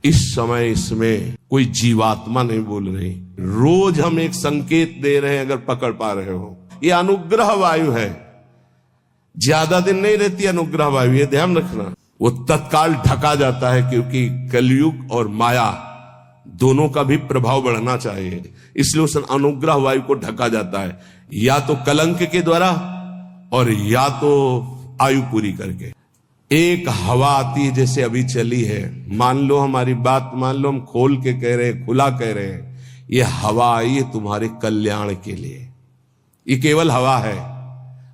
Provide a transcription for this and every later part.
इस समय इसमें कोई जीवात्मा नहीं बोल रही। रोज हम एक संकेत दे रहे हैं, अगर पकड़ पा रहे हो। ये अनुग्रह वायु है, ज्यादा दिन नहीं रहती अनुग्रह वायु, ये ध्यान रखना। वो तत्काल ढका जाता है, क्योंकि कलयुग और माया दोनों का भी प्रभाव बढ़ना चाहिए, इसलिए उस अनुग्रह वायु को ढका जाता है, या तो कलंक के द्वारा और या तो आयु पूरी करके। एक हवा आती है, जैसे अभी चली है, मान लो हमारी बात मान लो, हम खोल के कह रहे हैं, खुला कह रहे हैं, ये हवा आई है तुम्हारे कल्याण के लिए। ये केवल हवा है,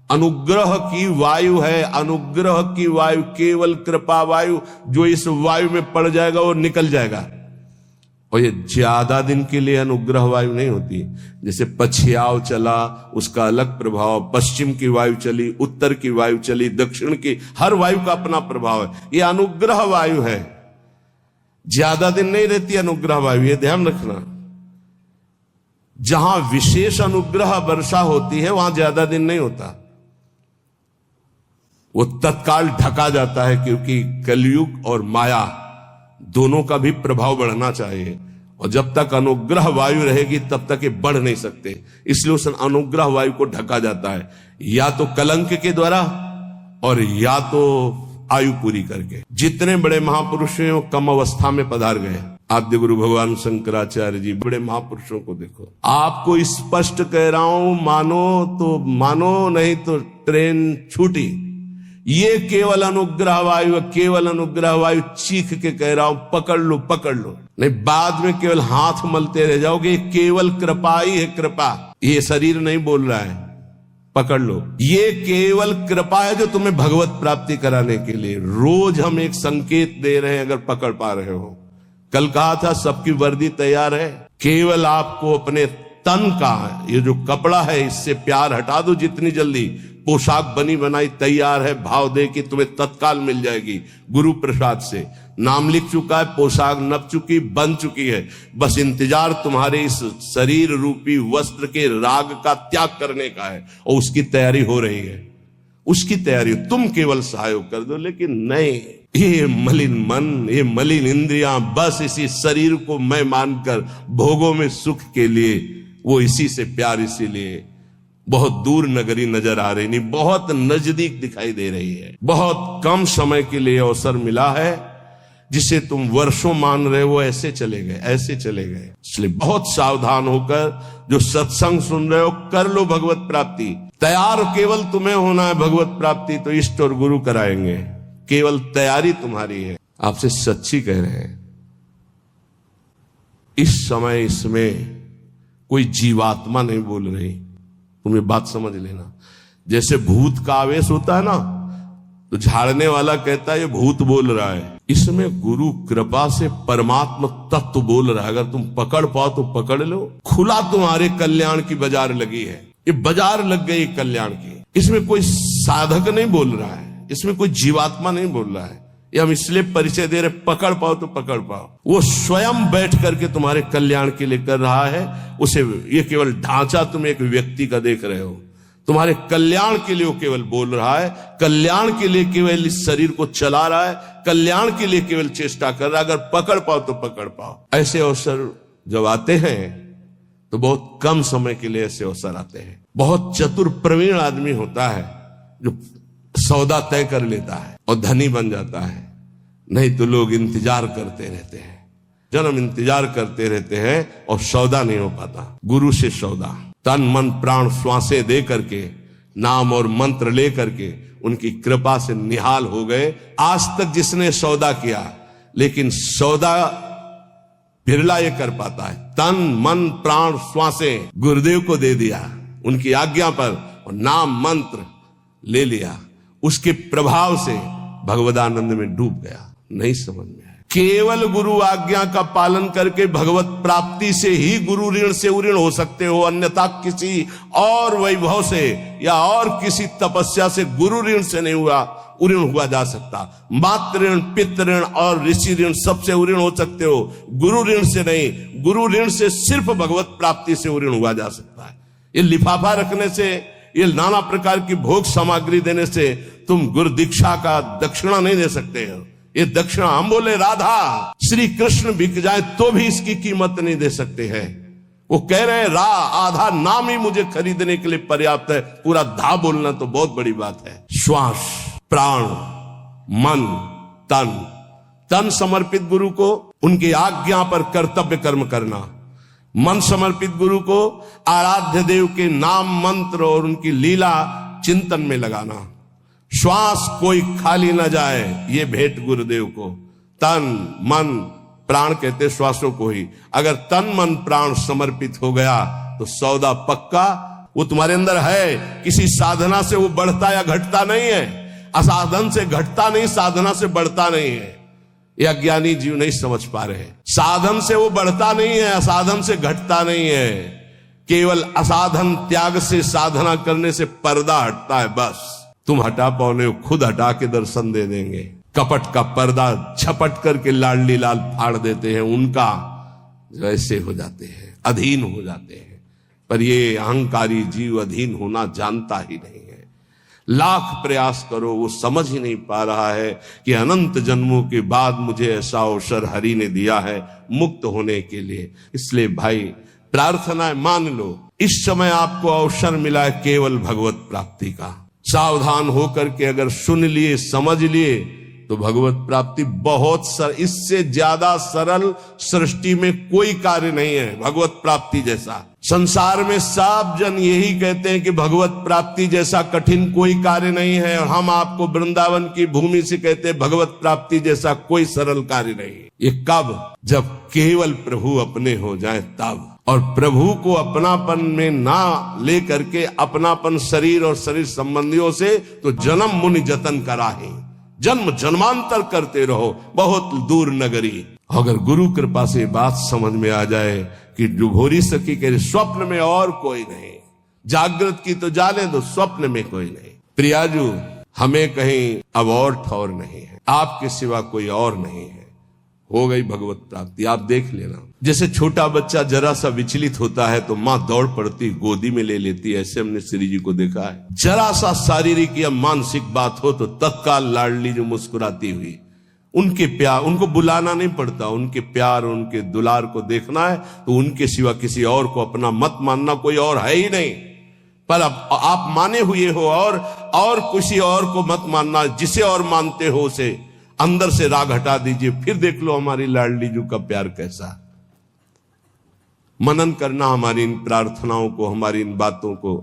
अनुग्रह की वायु है, अनुग्रह की वायु, केवल कृपा वायु। जो इस वायु में पड़ जाएगा वो निकल जाएगा, और ये ज्यादा दिन के लिए अनुग्रह वायु नहीं होती। जैसे पछियाव चला, उसका अलग प्रभाव, पश्चिम की वायु चली, उत्तर की वायु चली, दक्षिण की, हर वायु का अपना प्रभाव है। ये अनुग्रह वायु है, ज्यादा दिन नहीं रहती अनुग्रह वायु, ये ध्यान रखना। जहां विशेष अनुग्रह वर्षा होती है वहां ज्यादा दिन नहीं होता, वो तत्काल ढका जाता है, क्योंकि कलयुग और माया दोनों का भी प्रभाव बढ़ना चाहिए, और जब तक अनुग्रह वायु रहेगी तब तक ये बढ़ नहीं सकते, इसलिए उस अनुग्रह वायु को ढका जाता है, या तो कलंक के द्वारा और या तो आयु पूरी करके। जितने बड़े महापुरुष हैं वो कम अवस्था में पधार गए। आद्य गुरु भगवान शंकराचार्य जी, बड़े महापुरुषों को देखो। आपको स्पष्ट कह रहा हूं, मानो तो मानो, नहीं तो ट्रेन छूटी। ये केवल अनुग्रह वायु, केवल अनुग्रह वायु, चीख के कह रहा हूं, पकड़ लो पकड़ लो, नहीं बाद में केवल हाथ मलते रह जाओगे। केवल कृपा ही है, कृपा। ये शरीर नहीं बोल रहा है, पकड़ लो। ये केवल कृपा है जो तुम्हें भगवत प्राप्ति कराने के लिए। रोज हम एक संकेत दे रहे हैं, अगर पकड़ पा रहे हो। कल कहा था सबकी वर्दी तैयार है, केवल आपको अपने तन का ये जो कपड़ा है इससे प्यार हटा दो जितनी जल्दी। पोशाक बनी बनाई तैयार है, भाव दे कि तुम्हें तत्काल मिल जाएगी गुरु प्रसाद से। नाम लिख चुका है, पोशाक नप चुकी, बन चुकी है, बस इंतजार तुम्हारे इस शरीर रूपी वस्त्र के राग का त्याग करने का है, और उसकी तैयारी हो रही है। उसकी तैयारी तुम केवल सहयोग कर दो। लेकिन नहीं, ये मलिन मन, ये मलिन इंद्रियां बस इसी शरीर को मैं मानकर भोगों में सुख के लिए, वो इसी से प्यार, इसीलिए बहुत दूर नगरी नजर आ रही नहीं, बहुत नजदीक दिखाई दे रही है। बहुत कम समय के लिए अवसर मिला है, जिसे तुम वर्षों मान रहे हो, ऐसे चले गए, ऐसे चले गए। इसलिए बहुत सावधान होकर जो सत्संग सुन रहे हो, कर लो भगवत प्राप्ति। तैयार केवल तुम्हें होना है भगवत प्राप्ति, तो इष्ट और गुरु कराएंगे, केवल तैयारी तुम्हारी है। आपसे सच्ची कह रहे हैं, इस समय इसमें कोई जीवात्मा नहीं बोल रही। तुम्हें बात समझ लेना। जैसे भूत का आवेश होता है ना, तो झाड़ने वाला कहता है ये भूत बोल रहा है। इसमें गुरु कृपा से परमात्मा तत्व बोल रहा है। अगर तुम पकड़ पाओ तो पकड़ लो। खुला तुम्हारे कल्याण की बाजार लगी है, ये बाजार लग गई कल्याण की। इसमें कोई साधक नहीं बोल रहा है, इसमें कोई जीवात्मा नहीं बोल रहा है। ये हम इसलिए परिचय दे रहे, पकड़ पाओ तो पकड़ पाओ। वो स्वयं बैठ करके तुम्हारे कल्याण के लिए कर रहा है। उसे ये केवल ढांचा तुम एक व्यक्ति का देख रहे हो, तुम्हारे कल्याण के लिए वो केवल बोल रहा है, कल्याण के लिए केवल इस शरीर को चला रहा है, कल्याण के लिए केवल चेष्टा कर रहा है। अगर पकड़ पाओ तो पकड़ पाओ। ऐसे अवसर जब आते हैं तो बहुत कम समय के लिए ऐसे अवसर आते हैं। बहुत चतुर प्रवीण आदमी होता है जो सौदा तय कर लेता है और धनी बन जाता है, नहीं तो लोग इंतजार करते रहते हैं, जन्म इंतजार करते रहते हैं और सौदा नहीं हो पाता। गुरु से सौदा, तन मन प्राण श्वासें दे करके, नाम और मंत्र ले करके उनकी कृपा से निहाल हो गए। आज तक जिसने सौदा किया, लेकिन सौदा बिरला ये कर पाता है। तन मन प्राण श्वासें गुरुदेव को दे दिया उनकी आज्ञा पर, और नाम मंत्र ले लिया, उसके प्रभाव से भगवदानंद में डूब गया। नहीं समझ में आया। केवल गुरु आज्ञा का पालन करके भगवत प्राप्ति से ही गुरु ऋण से उऋण हो सकते हो, अन्यथा किसी और वैभव से या और किसी तपस्या से गुरु ऋण से नहीं उऋण हुआ जा सकता। मातृ ऋण, पितृ ऋण और ऋषि ऋण सबसे उऋण हो सकते हो, गुरु ऋण से नहीं। गुरु ऋण से सिर्फ भगवत प्राप्ति से उऋण हुआ जा सकता है। ये लिफाफा रखने से, ये नाना प्रकार की भोग सामग्री देने से तुम गुरु दीक्षा का दक्षिणा नहीं दे सकते हो। ये दक्षिणा। हम बोले राधा श्री कृष्ण बिक जाए तो भी इसकी कीमत नहीं दे सकते हैं। वो कह रहे हैं आधा नाम ही मुझे खरीदने के लिए पर्याप्त है, पूरा धा बोलना तो बहुत बड़ी बात है। श्वास, प्राण, मन, तन। तन समर्पित गुरु को, उनकी आज्ञा पर कर्तव्य कर्म करना। मन समर्पित गुरु को आराध्य देव के नाम मंत्र और उनकी लीला चिंतन में लगाना। श्वास कोई खाली न जाए, ये भेंट गुरुदेव को। तन मन प्राण कहते श्वासों को ही। अगर तन मन प्राण समर्पित हो गया तो सौदा पक्का। वो तुम्हारे अंदर है, किसी साधना से वो बढ़ता या घटता नहीं है। असाधन से घटता नहीं, साधना से बढ़ता नहीं है। ये अज्ञानी जीव नहीं समझ पा रहे। साधन से वो बढ़ता नहीं है, असाधन से घटता नहीं है। केवल असाधन त्याग से साधना करने से पर्दा हटता है। बस तुम हटा पाओगे हो, खुद हटा के दर्शन दे देंगे। कपट का पर्दा झपट करके लाडली लाल फाड़ देते हैं, उनका वैसे हो जाते हैं, अधीन हो जाते हैं। पर ये अहंकारी जीव अधीन होना जानता ही नहीं है। लाख प्रयास करो, वो समझ ही नहीं पा रहा है कि अनंत जन्मों के बाद मुझे ऐसा अवसर हरि ने दिया है मुक्त होने के लिए। इसलिए भाई प्रार्थना है, मान लो इस समय आपको अवसर मिला है केवल भगवत प्राप्ति का। सावधान होकर के अगर सुन लिए, समझ लिए तो भगवत प्राप्ति बहुत इससे ज्यादा सरल सृष्टि में कोई कार्य नहीं है भगवत प्राप्ति जैसा। संसार में सब जन यही कहते हैं कि भगवत प्राप्ति जैसा कठिन कोई कार्य नहीं है, और हम आपको वृंदावन की भूमि से कहते हैं भगवत प्राप्ति जैसा कोई सरल कार्य नहीं। ये कब? जब केवल प्रभु अपने हो जाए तब। और प्रभु को अपनापन में ना ले करके अपनापन शरीर और शरीर संबंधियों से तो जन्म मुनि जतन कराहे, जन्म जन्मांतर करते रहो बहुत दूर नगरी। अगर गुरु कृपा से बात समझ में आ जाए कि डुभोरी सखी के स्वप्न में और कोई नहीं, जागृत की तो जाने दो, स्वप्न में कोई नहीं। प्रियाजू, हमें कहीं अब और ठौर नहीं है, आपके सिवा कोई और नहीं है। हो गई भगवत प्राप्ति। आप देख लेना, जैसे छोटा बच्चा जरा सा विचलित होता है तो माँ दौड़ पड़ती, गोदी में ले लेती है। ऐसे हमने श्री जी को देखा है। जरा सा शारीरिक या मानसिक बात हो तो तत्काल लाडली जो मुस्कुराती हुई, उनके प्यार, उनको बुलाना नहीं पड़ता, उनके प्यार उनके दुलार को देखना है तो उनके सिवा किसी और को अपना मत मानना, कोई और है ही नहीं। पर अब आप माने हुए हो और किसी और को मत मानना, जिसे और मानते हो उसे अंदर से राग हटा दीजिए। फिर देख लो हमारी लाडली जू का प्यार कैसा। मनन करना हमारी इन प्रार्थनाओं को, हमारी इन बातों को।